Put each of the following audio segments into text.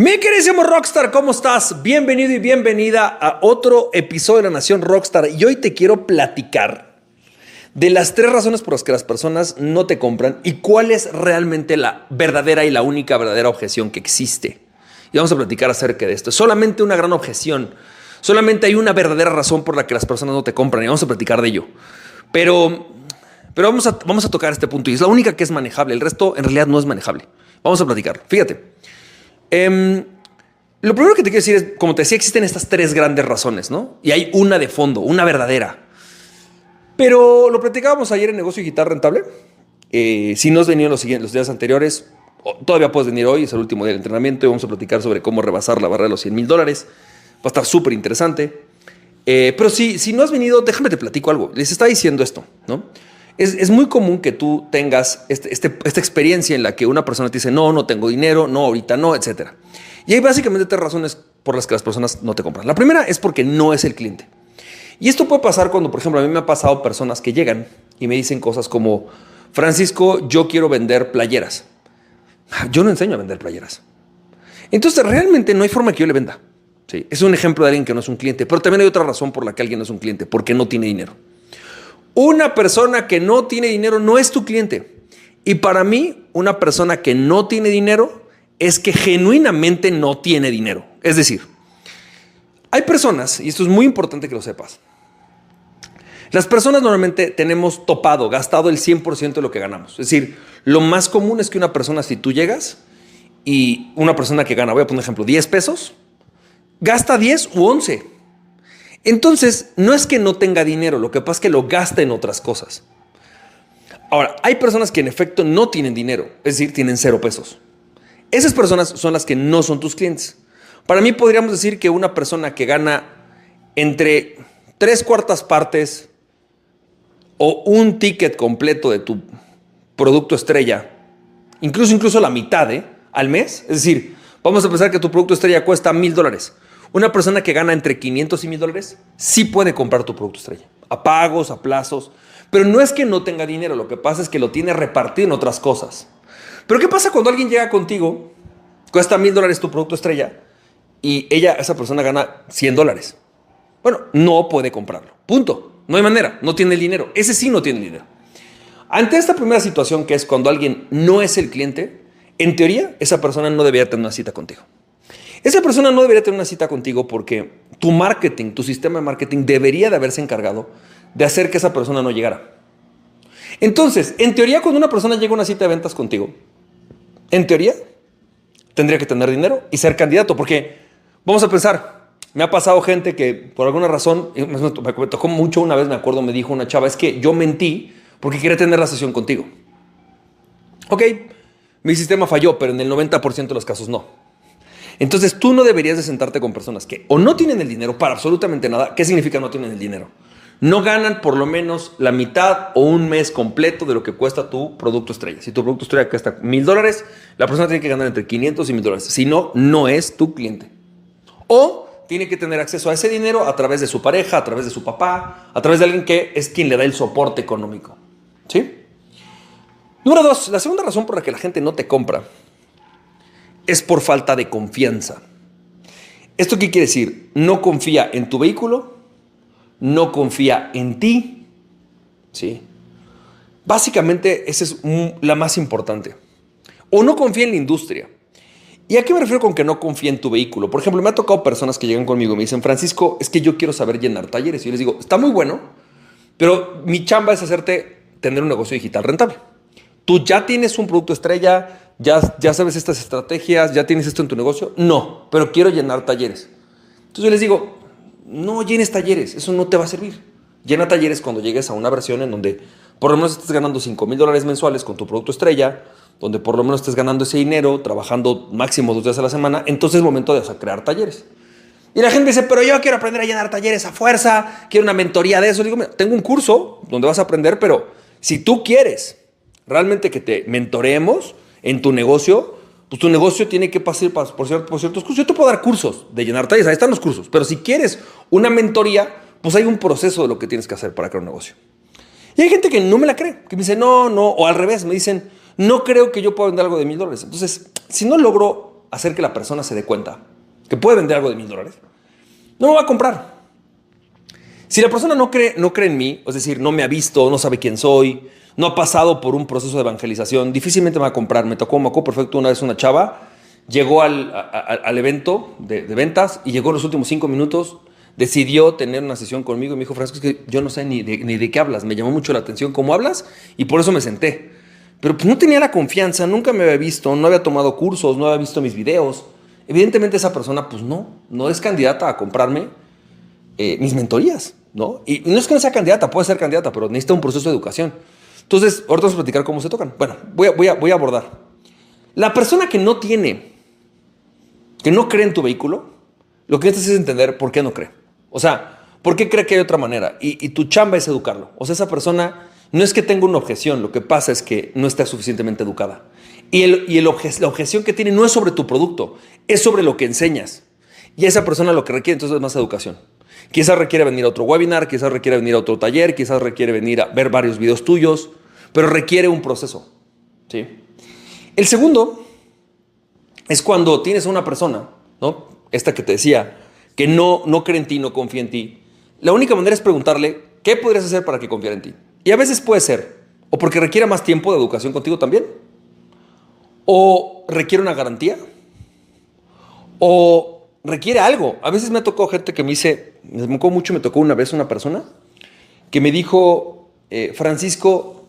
Mi queridísimo Rockstar, ¿cómo estás? Bienvenido y bienvenida a otro episodio de La Nación Rockstar. Y hoy te quiero platicar de las 3 razones por las que las personas no te compran y cuál es realmente la verdadera y la única verdadera objeción que existe. Y vamos a platicar acerca de esto. Es solamente una gran objeción. Solamente hay una verdadera razón por la que las personas no te compran y vamos a platicar de ello. Pero vamos a tocar este punto y es la única que es manejable. El resto en realidad no es manejable. Vamos a platicar. Fíjate. Lo primero que te quiero decir es, como te decía, existen estas 3 grandes razones, ¿no? Y hay una de fondo, una verdadera. Pero lo platicábamos ayer en Negocio Digital Rentable. Si no has venido los días anteriores, todavía puedes venir hoy, es el último día del entrenamiento y vamos a platicar sobre cómo rebasar la barrera de los $100,000. Va a estar súper interesante. Pero si no has venido, déjame te platico algo. Les está diciendo esto, ¿no? Es muy común que tú tengas esta experiencia en la que una persona te dice, no tengo dinero, no, ahorita no, etc. Y hay básicamente 3 razones por las que las personas no te compran. La primera es porque no es el cliente. Y esto puede pasar cuando, por ejemplo, a mí me ha pasado personas que llegan y me dicen cosas como, Francisco, yo quiero vender playeras. Yo no enseño a vender playeras. Entonces, realmente no hay forma que yo le venda. Sí, es un ejemplo de alguien que no es un cliente, pero también hay otra razón por la que alguien no es un cliente, porque no tiene dinero. Una persona que no tiene dinero no es tu cliente. Y para mí, una persona que no tiene dinero es que genuinamente no tiene dinero. Es decir, hay personas, y esto es muy importante que lo sepas, las personas normalmente tenemos gastado el 100% de lo que ganamos. Es decir, lo más común es que una persona, si tú llegas y una persona que gana, voy a poner un ejemplo, 10 pesos, gasta 10 u 11. Entonces, no es que no tenga dinero, lo que pasa es que lo gasta en otras cosas. Ahora, hay personas que en efecto no tienen dinero, es decir, tienen 0 pesos. Esas personas son las que no son tus clientes. Para mí podríamos decir que una persona que gana entre 3/4 partes o un ticket completo de tu producto estrella, incluso la mitad, al mes, es decir, vamos a pensar que tu producto estrella cuesta $1,000. Una persona que gana entre 500 y $1,000 sí puede comprar tu producto estrella, a pagos, a plazos, pero no es que no tenga dinero, lo que pasa es que lo tiene repartido en otras cosas. Pero ¿qué pasa cuando alguien llega contigo, cuesta $1,000 tu producto estrella y esa persona gana $100? Bueno, no puede comprarlo, punto. No hay manera, no tiene el dinero. Ese sí no tiene el dinero. Ante esta primera situación, que es cuando alguien no es el cliente, en teoría esa persona no debería tener una cita contigo. Esa persona no debería tener una cita contigo porque tu marketing, tu sistema de marketing debería de haberse encargado de hacer que esa persona no llegara. Entonces, en teoría, cuando una persona llega a una cita de ventas contigo, en teoría, tendría que tener dinero y ser candidato. Porque, vamos a pensar, me ha pasado gente que por alguna razón, me tocó mucho una vez, me acuerdo, me dijo una chava, es que yo mentí porque quería tener la sesión contigo. Ok, mi sistema falló, pero en el 90% de los casos no. Entonces tú no deberías de sentarte con personas que o no tienen el dinero para absolutamente nada. ¿Qué significa no tienen el dinero? No ganan por lo menos la mitad o un mes completo de lo que cuesta tu producto estrella. Si tu producto estrella cuesta $1,000, la persona tiene que ganar entre 500 y $1,000. Si no, no es tu cliente. O tiene que tener acceso a ese dinero a través de su pareja, a través de su papá, a través de alguien que es quien le da el soporte económico. ¿Sí? Número 2, la segunda razón por la que la gente no te compra es por falta de confianza. ¿Esto qué quiere decir? No confía en tu vehículo, no confía en ti. ¿Sí? Básicamente esa es la más importante. O no confía en la industria. ¿Y a qué me refiero con que no confía en tu vehículo? Por ejemplo, me ha tocado personas que llegan conmigo y me dicen, Francisco, es que yo quiero saber llenar talleres. Y yo les digo, está muy bueno, pero mi chamba es tener un negocio digital rentable. Tú ya tienes un producto estrella, ya sabes estas estrategias, ya tienes esto en tu negocio. No, pero quiero llenar talleres. Entonces yo les digo, no llenes talleres, eso no te va a servir. Llena talleres cuando llegues a una versión en donde por lo menos estés ganando $5,000 mensuales con tu producto estrella, donde por lo menos estés ganando ese dinero, trabajando máximo 2 días a la semana. Entonces es momento de crear talleres. Y la gente dice, pero yo quiero aprender a llenar talleres a fuerza, quiero una mentoría de eso. Le digo, mira, tengo un curso donde vas a aprender, pero si tú quieres realmente que te mentoreemos en tu negocio, pues tu negocio tiene que pasar por ciertos cursos. Yo te puedo dar cursos de llenar talleres, ahí están los cursos. Pero si quieres una mentoría, pues hay un proceso de lo que tienes que hacer para crear un negocio. Y hay gente que no me la cree, que me dice, no, o al revés, me dicen, no creo que yo pueda vender algo de $1,000. Entonces, si no logro hacer que la persona se dé cuenta que puede vender algo de $1,000, no me va a comprar. Si la persona no cree en mí, es decir, no me ha visto, no sabe quién soy, no ha pasado por un proceso de evangelización, difícilmente me va a comprar. Me tocó perfecto una vez una chava, llegó al evento de ventas y llegó en los últimos 5 minutos, decidió tener una sesión conmigo y me dijo, Francisco, es que yo no sé ni de qué hablas, me llamó mucho la atención cómo hablas y por eso me senté. Pero pues no tenía la confianza, nunca me había visto, no había tomado cursos, no había visto mis videos. Evidentemente esa persona pues no es candidata a comprarme mis mentorías, ¿no? Y no es que no sea candidata, puede ser candidata, pero necesita un proceso de educación. Entonces, ahorita vamos a platicar cómo se tocan. Bueno, voy a abordar. La persona que no cree en tu vehículo, lo que necesitas es entender por qué no cree. O sea, ¿por qué cree que hay otra manera? Y tu chamba es educarlo. O sea, esa persona no es que tenga una objeción, lo que pasa es que no está suficientemente educada. Y la objeción que tiene no es sobre tu producto, es sobre lo que enseñas. Y a esa persona lo que requiere entonces es más educación. Quizás requiere venir a otro webinar, quizás requiere venir a otro taller, quizás requiere venir a ver varios videos tuyos, pero requiere un proceso, ¿sí? El segundo es cuando tienes a una persona, ¿no? Esta que te decía, que no cree en ti, no confía en ti. La única manera es preguntarle, ¿qué podrías hacer para que confiara en ti? Y a veces puede ser, o porque requiere más tiempo de educación contigo también, o requiere una garantía, o requiere algo. A veces me ha tocado gente que me tocó una vez una persona que me dijo, Francisco,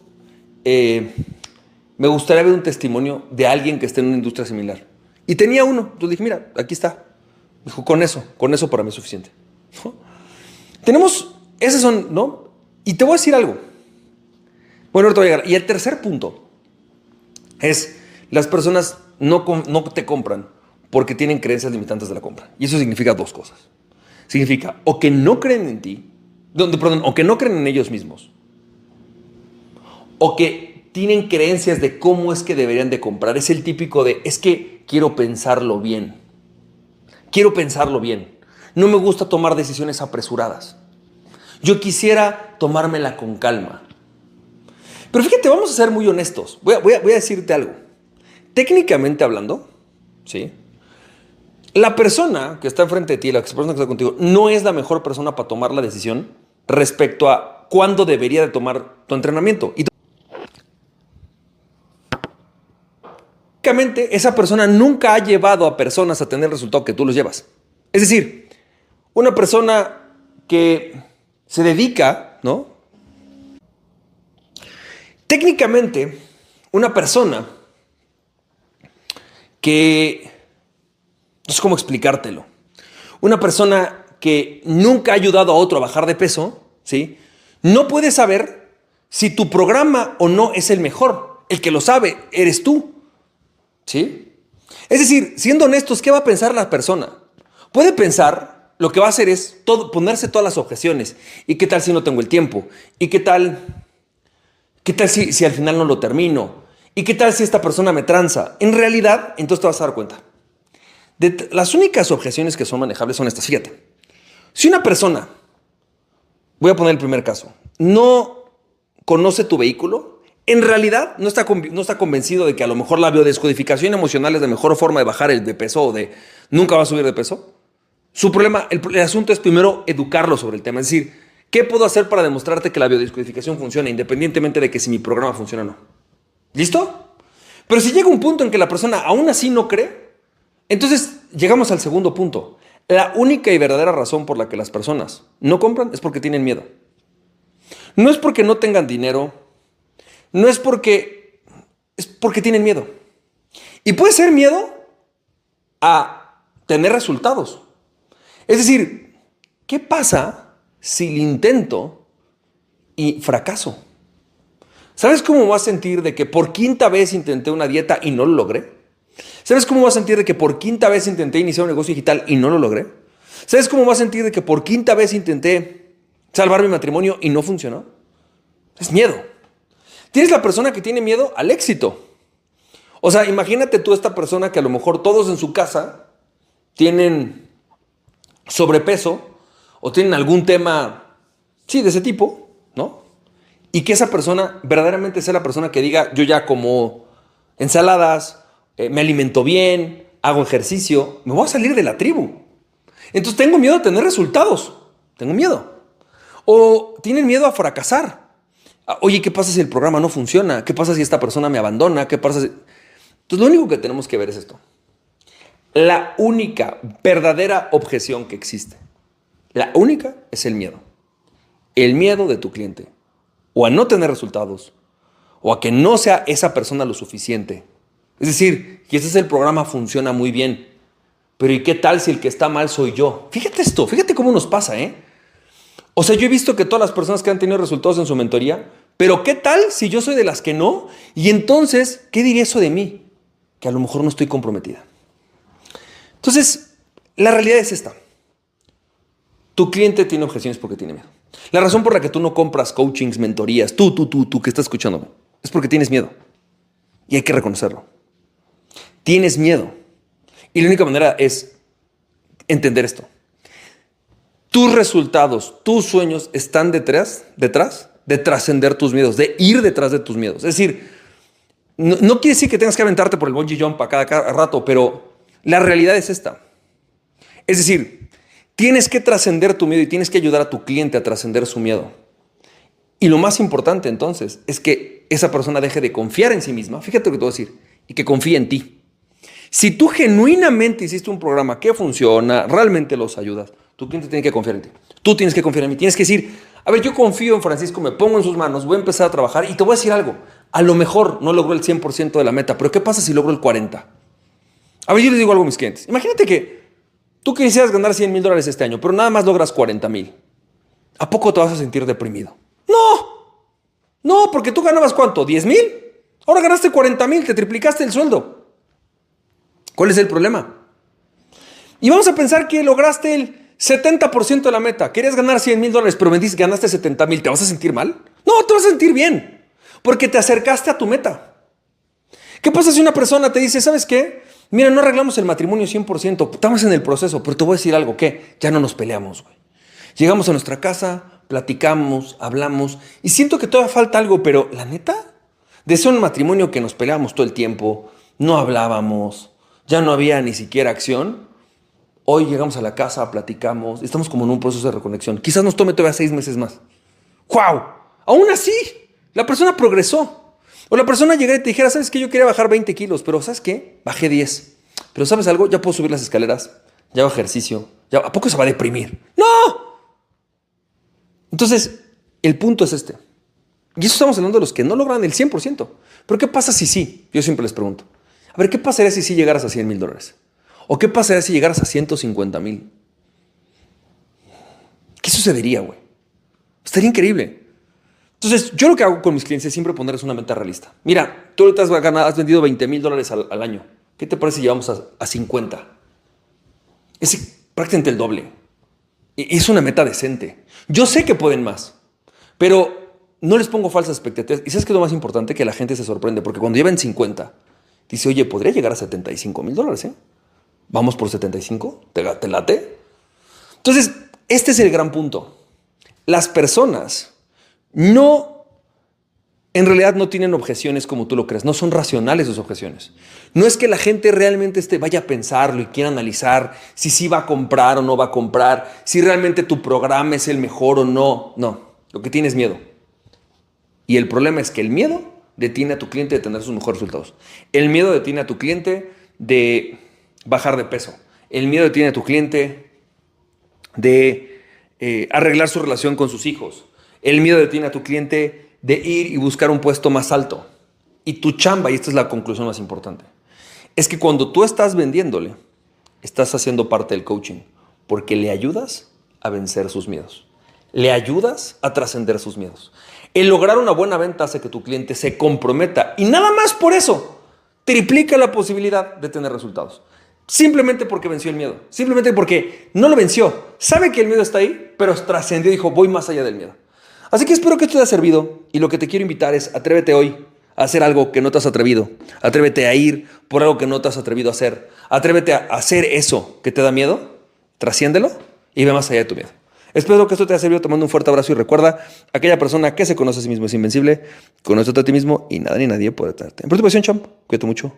me gustaría ver un testimonio de alguien que esté en una industria similar. Y tenía uno. Entonces dije, mira, aquí está. Dijo, con eso para mí es suficiente. ¿No? Esos son, ¿no? Y te voy a decir algo. Bueno, ahorita voy a llegar. Y el tercer punto es, las personas no te compran porque tienen creencias limitantes de la compra. Y eso significa dos cosas. Significa o que no creen en ti, o que no creen en ellos mismos, o que tienen creencias de cómo es que deberían de comprar. Es el típico de, es que quiero pensarlo bien. No me gusta tomar decisiones apresuradas. Yo quisiera tomármela con calma. Pero fíjate, vamos a ser muy honestos. Voy a decirte algo. Técnicamente hablando, ¿sí? La persona que está enfrente de ti, la persona que está contigo, no es la mejor persona para tomar la decisión respecto a cuándo debería de tomar tu entrenamiento. Y técnicamente, esa persona nunca ha llevado a personas a tener el resultado que tú los llevas. Es decir, una persona que se dedica, ¿no? Técnicamente, una persona que... no sé cómo explicártelo. Una persona que nunca ha ayudado a otro a bajar de peso, ¿sí? No puede saber si tu programa o no es el mejor. El que lo sabe eres tú, ¿sí? Es decir, siendo honestos, ¿qué va a pensar la persona? Puede pensar, lo que va a hacer es ponerse todas las objeciones. ¿Y qué tal si no tengo el tiempo? ¿Y qué tal si al final no lo termino? ¿Y qué tal si esta persona me tranza? En realidad, entonces te vas a dar cuenta. Las únicas objeciones que son manejables son estas. Fíjate, si una persona, voy a poner el primer caso, no conoce tu vehículo, en realidad no está convencido de que a lo mejor la biodescodificación emocional es la mejor forma de bajar de peso o de nunca va a subir de peso. Su problema, el asunto es primero educarlo sobre el tema. Es decir, ¿qué puedo hacer para demostrarte que la biodescodificación funciona independientemente de que si mi programa funciona o no? ¿Listo? Pero si llega un punto en que la persona aún así no cree, entonces llegamos al segundo punto. La única y verdadera razón por la que las personas no compran es porque tienen miedo. No es porque no tengan dinero, es porque tienen miedo. Y puede ser miedo a tener resultados. Es decir, ¿qué pasa si lo intento y fracaso? ¿Sabes cómo me voy a sentir de que por quinta vez intenté una dieta y no lo logré? ¿Sabes cómo me voy a sentir de que por quinta vez intenté iniciar un negocio digital y no lo logré? ¿Sabes cómo me voy a sentir de que por quinta vez intenté salvar mi matrimonio y no funcionó? Es miedo. Tienes la persona que tiene miedo al éxito. O sea, imagínate tú esta persona que a lo mejor todos en su casa tienen sobrepeso o tienen algún tema, sí, de ese tipo, ¿no? Y que esa persona verdaderamente sea la persona que diga, yo ya como ensaladas, me alimento bien, hago ejercicio, me voy a salir de la tribu. Entonces tengo miedo a tener resultados. Tengo miedo. O tienen miedo a fracasar. Oye, ¿qué pasa si el programa no funciona? ¿Qué pasa si esta persona me abandona? ¿Qué pasa si...? Entonces lo único que tenemos que ver es esto. La única verdadera objeción que existe, la única es el miedo. El miedo de tu cliente. O a no tener resultados. O a que no sea esa persona lo suficiente. Es decir, que ese programa funciona muy bien. Pero ¿y qué tal si el que está mal soy yo? Fíjate esto, fíjate cómo nos pasa, ¿eh? O sea, yo he visto que todas las personas que han tenido resultados en su mentoría, pero ¿qué tal si yo soy de las que no? Y entonces, ¿qué diría eso de mí? Que a lo mejor no estoy comprometida. Entonces, la realidad es esta. Tu cliente tiene objeciones porque tiene miedo. La razón por la que tú no compras coachings, mentorías, tú que estás escuchándome, es porque tienes miedo. Y hay que reconocerlo. Tienes miedo. Y la única manera es entender esto. Tus resultados, tus sueños están detrás de trascender tus miedos, de ir detrás de tus miedos. Es decir, no quiere decir que tengas que aventarte por el bungee jump a cada rato, pero la realidad es esta. Es decir, tienes que trascender tu miedo y tienes que ayudar a tu cliente a trascender su miedo. Y lo más importante entonces es que esa persona deje de confiar en sí misma, fíjate lo que te voy a decir, y que confíe en ti. Si tú genuinamente hiciste un programa que funciona, realmente los ayudas, tu cliente tiene que confiar en ti. Tú tienes que confiar en mí. Tienes que decir, a ver, yo confío en Francisco, me pongo en sus manos, voy a empezar a trabajar y te voy a decir algo. A lo mejor no logró el 100% de la meta, pero ¿qué pasa si logro el 40%? A ver, yo les digo algo a mis clientes. Imagínate que tú quisieras ganar $100,000 este año, pero nada más logras 40,000. ¿A poco te vas a sentir deprimido? No, porque tú ganabas ¿cuánto? ¿10,000? Ahora ganaste 40,000, te triplicaste el sueldo. ¿Cuál es el problema? Y vamos a pensar que lograste el 70% de la meta. Querías ganar $100,000, pero ganaste 70,000. ¿Te vas a sentir mal? No, te vas a sentir bien. Porque te acercaste a tu meta. ¿Qué pasa si una persona te dice, ¿sabes qué? Mira, no arreglamos el matrimonio 100%. Estamos en el proceso, pero te voy a decir algo. ¿Qué? Ya no nos peleamos, güey. Llegamos a nuestra casa, platicamos, hablamos. Y siento que todavía falta algo, pero ¿la neta? Deseo un matrimonio que nos peleábamos todo el tiempo. No hablábamos. Ya no había ni siquiera acción. Hoy llegamos a la casa, platicamos, estamos como en un proceso de reconexión. Quizás nos tome todavía 6 meses más. ¡Wow! Aún así, la persona progresó. O la persona llegara y te dijera, ¿sabes qué? Yo quería bajar 20 kilos, pero ¿sabes qué? Bajé 10. Pero ¿sabes algo? Ya puedo subir las escaleras, ya hago ejercicio. Ya, ¿a poco se va a deprimir? ¡No! Entonces, el punto es este. Y eso estamos hablando de los que no logran el 100%. Pero ¿qué pasa si sí? Yo siempre les pregunto. A ver, ¿qué pasaría si sí llegaras a $100,000? ¿O qué pasaría si llegaras a 150,000? ¿Qué sucedería, güey? Estaría increíble. Entonces, yo lo que hago con mis clientes es siempre ponerles una meta realista. Mira, tú ahorita has vendido $20,000 al año. ¿Qué te parece si llevamos a 50? Es prácticamente el doble. Es una meta decente. Yo sé que pueden más, pero no les pongo falsas expectativas. ¿Y sabes qué es lo más importante? Que la gente se sorprende, porque cuando llevan 50, dice, oye, podría llegar a $75,000, ¿eh? ¿Vamos por 75? ¿Te late? Entonces, este es el gran punto. Las personas en realidad no tienen objeciones como tú lo crees. No son racionales sus objeciones. No es que la gente realmente vaya a pensarlo y quiera analizar si sí va a comprar o no va a comprar, si realmente tu programa es el mejor o no. No, lo que tiene es miedo. Y el problema es que el miedo detiene a tu cliente de tener sus mejores resultados. El miedo detiene a tu cliente de bajar de peso. El miedo detiene a tu cliente de arreglar su relación con sus hijos. El miedo detiene a tu cliente de ir y buscar un puesto más alto. Y tu chamba, y esta es la conclusión más importante, es que cuando tú estás vendiéndole, estás haciendo parte del coaching, porque le ayudas a vencer sus miedos. Le ayudas a trascender sus miedos. El lograr una buena venta hace que tu cliente se comprometa y nada más por eso triplica la posibilidad de tener resultados. Simplemente porque venció el miedo. Simplemente porque no lo venció. Sabe que el miedo está ahí, pero trascendió y dijo, voy más allá del miedo. Así que espero que esto te haya servido y lo que te quiero invitar es atrévete hoy a hacer algo que no te has atrevido. Atrévete a ir por algo que no te has atrevido a hacer. Atrévete a hacer eso que te da miedo, trasciéndelo y ve más allá de tu miedo. Espero que esto te haya servido. Te mando un fuerte abrazo y recuerda, aquella persona que se conoce a sí mismo es invencible. Conócete a ti mismo y nada ni nadie puede detenerte. En próxima ocasión, champ, cuídate mucho.